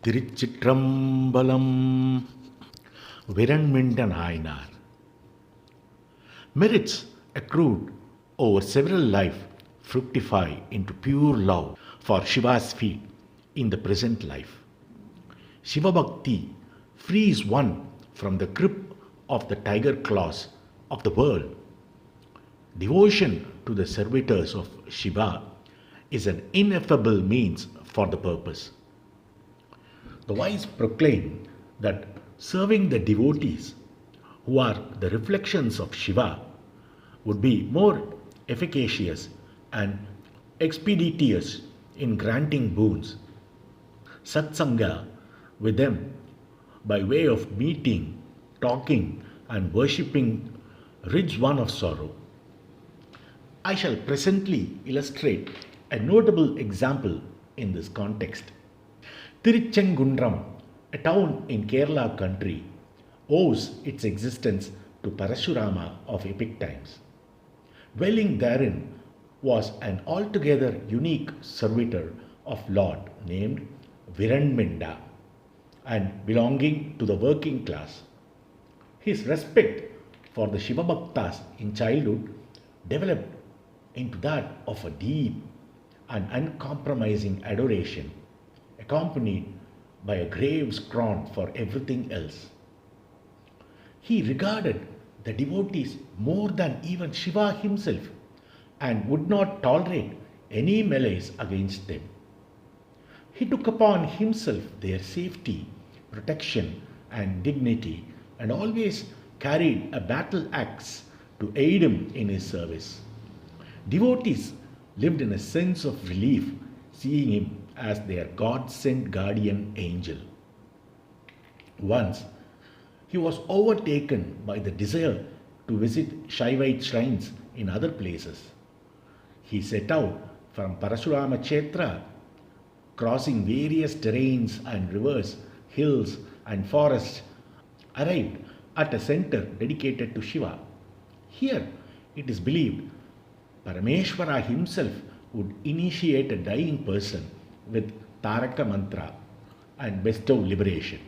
Thiruchitrambalam. Viranminda Nayanar. Merits accrued over several lives fructify into pure love for Shiva's feet in the present life. Shiva Bhakti frees one from the grip of the tiger claws of the world. Devotion to the servitors of Shiva is an ineffable means for the purpose. The wise proclaim that serving the devotees, who are the reflections of Shiva, would be more efficacious and expeditious in granting boons. Satsanga with them by way of meeting, talking, and worshipping rids one of sorrow. I shall presently illustrate a notable example in this context. Tiruchengundram, a town in Kerala country, owes its existence to Parashurama of epic times. Dwelling therein was an altogether unique servitor of Lord named Viranminda and belonging to the working class. His respect for the Shiva Bhaktas in childhood developed into that of a deep and uncompromising adoration, accompanied by a grave scorn for everything else. He regarded the devotees more than even Shiva himself and would not tolerate any malice against them. He took upon himself their safety, protection, and dignity, and always carried a battle axe to aid him in his service. Devotees lived in a sense of relief, seeing him as their God-sent guardian angel. Once, he was overtaken by the desire to visit Shaivite shrines in other places. He set out from Parashurama Kshetra, crossing various terrains and rivers, hills and forests, arrived at a center dedicated to Shiva. Here, it is believed, Parameshwara himself would initiate a dying person with Taraka Mantra and bestow liberation.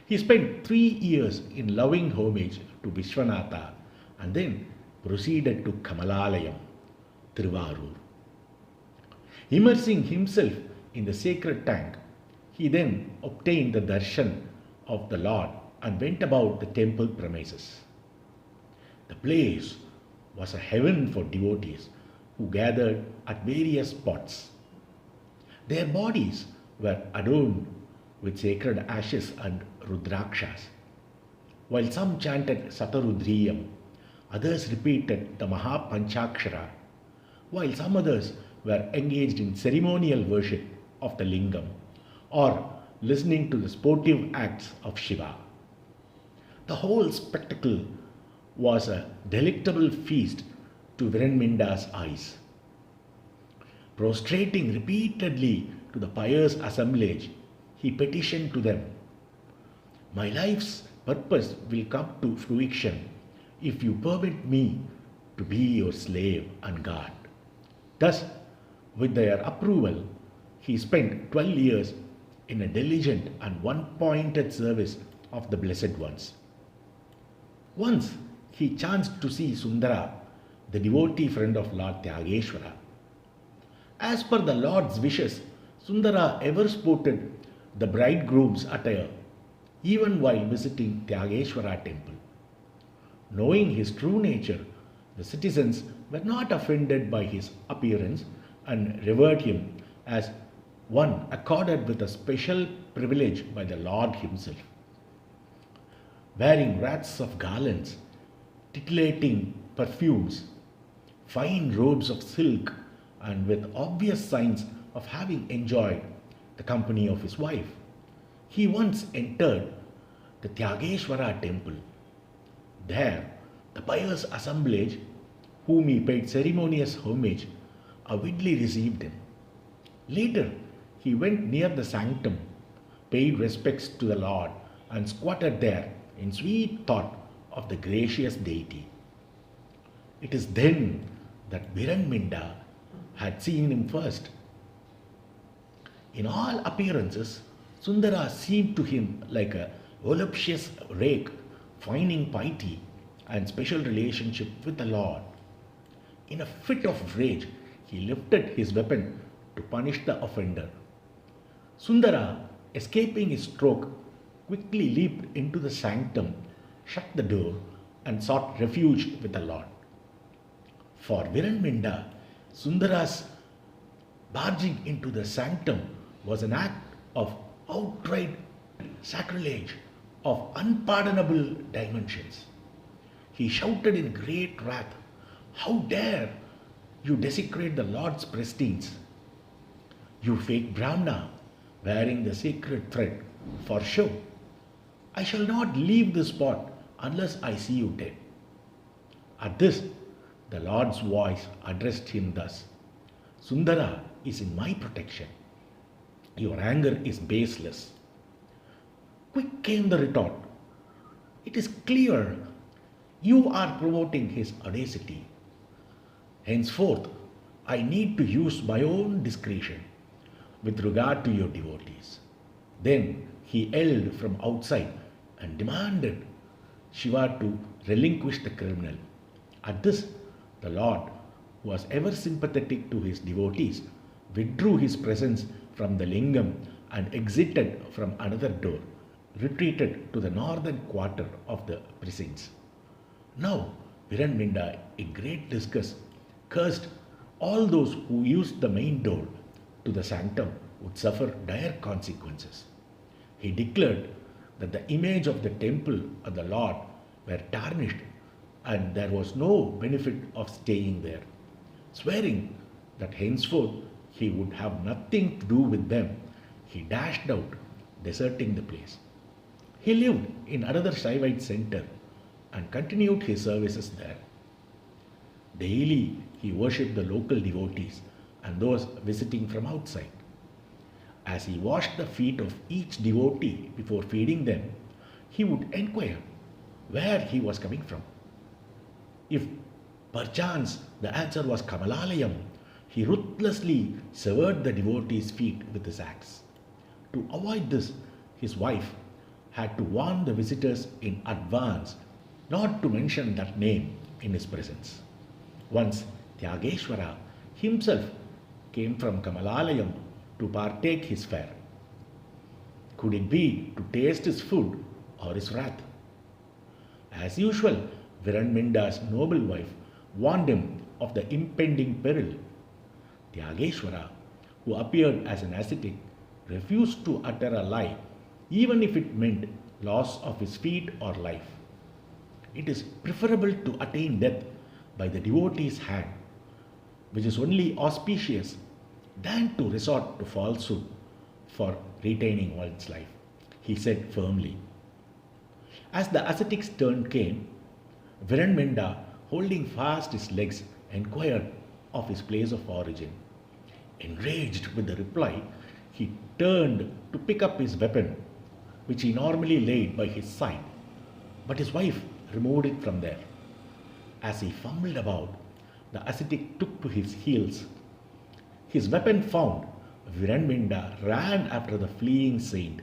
He spent 3 years in loving homage to Vishwanatha and then proceeded to Kamalalayam, Thiruvarur. Immersing himself in the sacred tank, he then obtained the darshan of the Lord and went about the temple premises. The place was a heaven for devotees who gathered at various spots. Their bodies were adorned with sacred ashes and rudrakshas. While some chanted Satarudriyam, others repeated the Mahapanchakshara, while some others were engaged in ceremonial worship of the Lingam or listening to the sportive acts of Shiva. The whole spectacle was a delectable feast to Viranminda's eyes. Prostrating repeatedly to the pious assemblage, he petitioned to them, "My life's purpose will come to fruition if you permit me to be your slave and guard." Thus, with their approval, he spent 12 years in a diligent and one-pointed service of the Blessed Ones. Once he chanced to see Sundara, the devotee friend of Lord Tyageshwara. As per the Lord's wishes, Sundara ever sported the bridegroom's attire, even while visiting Tyageshwara temple. Knowing his true nature, the citizens were not offended by his appearance and revered him as one accorded with a special privilege by the Lord himself. Wearing wreaths of garlands, titillating perfumes, fine robes of silk, and with obvious signs of having enjoyed the company of his wife, he once entered the Tyageshwara temple. There, the pious assemblage, whom he paid ceremonious homage, avidly received him. Later, he went near the sanctum, paid respects to the Lord, and squatted there in sweet thought of the gracious deity. It is then that Viranminda had seen him first. In all appearances, Sundara seemed to him like a voluptuous rake finding piety and special relationship with the Lord. In a fit of rage, he lifted his weapon to punish the offender. Sundara, escaping his stroke, quickly leaped into the sanctum, shut the door, and sought refuge with the Lord. For Viranminda, Sundara's barging into the sanctum was an act of outright sacrilege of unpardonable dimensions. He shouted in great wrath, "How dare you desecrate the Lord's prestige? You fake Brahmana, wearing the sacred thread for show. I shall not leave this spot unless I see you dead." At this, the Lord's voice addressed him thus: "Sundara is in my protection. Your anger is baseless." Quick came the retort: "It is clear you are promoting his audacity. Henceforth, I need to use my own discretion with regard to your devotees." Then he yelled from outside and demanded Shiva to relinquish the criminal. At this, the Lord, who was ever sympathetic to his devotees, withdrew his presence from the lingam and exited from another door, retreated to the northern quarter of the precincts. Now, Viranminda, in great disgust, cursed all those who used the main door to the sanctum would suffer dire consequences. He declared that the image of the temple of the Lord were tarnished and there was no benefit of staying there, swearing that henceforth he would have nothing to do with them. He dashed out, deserting the place. He lived in another Shaivite center and continued his services there. Daily he worshipped the local devotees and those visiting from outside. As he washed the feet of each devotee before feeding them, he would inquire where he was coming from. If perchance the answer was Kamalalayam, he ruthlessly severed the devotee's feet with his axe. To avoid this, his wife had to warn the visitors in advance not to mention that name in his presence. Once Tyageshwara himself came from Kamalalayam to partake his fare. Could it be to taste his food or his wrath? As usual, Viranminda's noble wife warned him of the impending peril. Tyageshwara, who appeared as an ascetic, refused to utter a lie, even if it meant loss of his feet or life. It is preferable to attain death by the devotee's hand, which is only auspicious, than to resort to falsehood for retaining one's life, he said firmly. As the ascetic's turn came, Viranminda, holding fast his legs, inquired of his place of origin. Enraged with the reply, he turned to pick up his weapon, which he normally laid by his side, but his wife removed it from there. As he fumbled about, the ascetic took to his heels. His weapon found, Viranminda ran after the fleeing saint,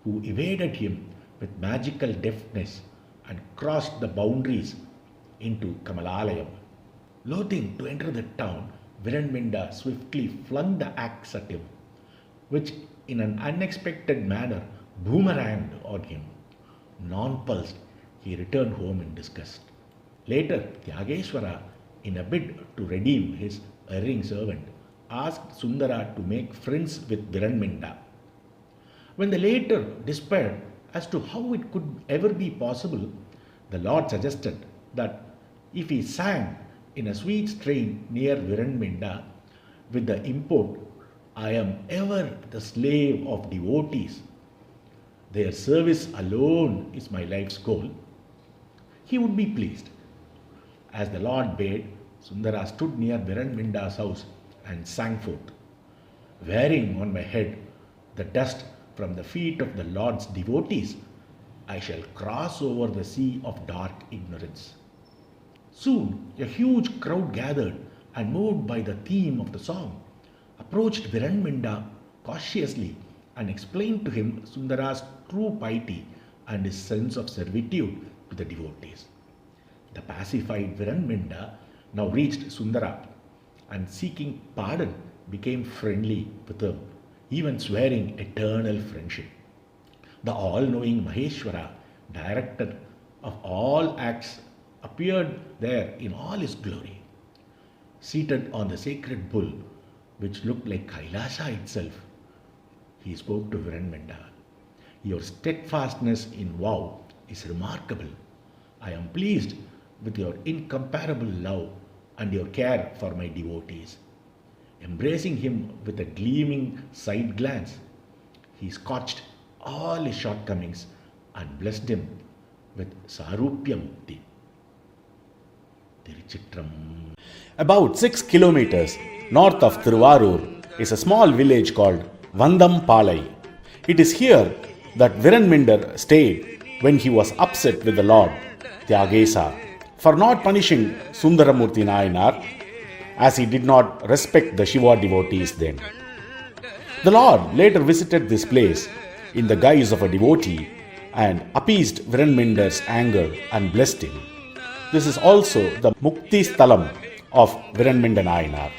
who evaded him with magical deftness and crossed the boundaries into Kamalalayam. Loathing to enter the town, Viranminda swiftly flung the axe at him, which in an unexpected manner boomeranged on him. Nonplussed, he returned home in disgust. Later, Tyageshwara, in a bid to redeem his erring servant, asked Sundara to make friends with Viranminda. When the latter despaired as to how it could ever be possible, the Lord suggested that if he sang in a sweet strain near Viranminda with the import, "I am ever the slave of devotees. Their service alone is my life's goal," he would be pleased. As the Lord bade, Sundara stood near Viranminda's house and sang forth, "Wearing on my head the dust from the feet of the Lord's devotees, I shall cross over the sea of dark ignorance." Soon a huge crowd gathered and, moved by the theme of the song, approached Viranminda cautiously and explained to him Sundara's true piety and his sense of servitude to the devotees. The pacified Viranminda now reached Sundara and seeking pardon became friendly with him, even swearing eternal friendship. The all-knowing Maheshwara, director of all acts, appeared there in all his glory. Seated on the sacred bull, which looked like Kailasa itself, he spoke to Viranminda. Your steadfastness in vow is remarkable. I am pleased with your incomparable love and your care for my devotees. Embracing him with a gleaming side glance, he scotched all his shortcomings and blessed him with Sarupya Mukti. Tiruchitram. About 6 kilometers north of Thiruvarur is a small village called Vandampalai. It is here that Viranminda stayed when he was upset with the Lord Tyagesa for not punishing Sundaramurti Nayanar, as he did not respect the Shiva devotees then. The Lord later visited this place in the guise of a devotee and appeased Viranminda's anger and blessed him. This is also the Mukti Sthalam of Viranminda Nayanar.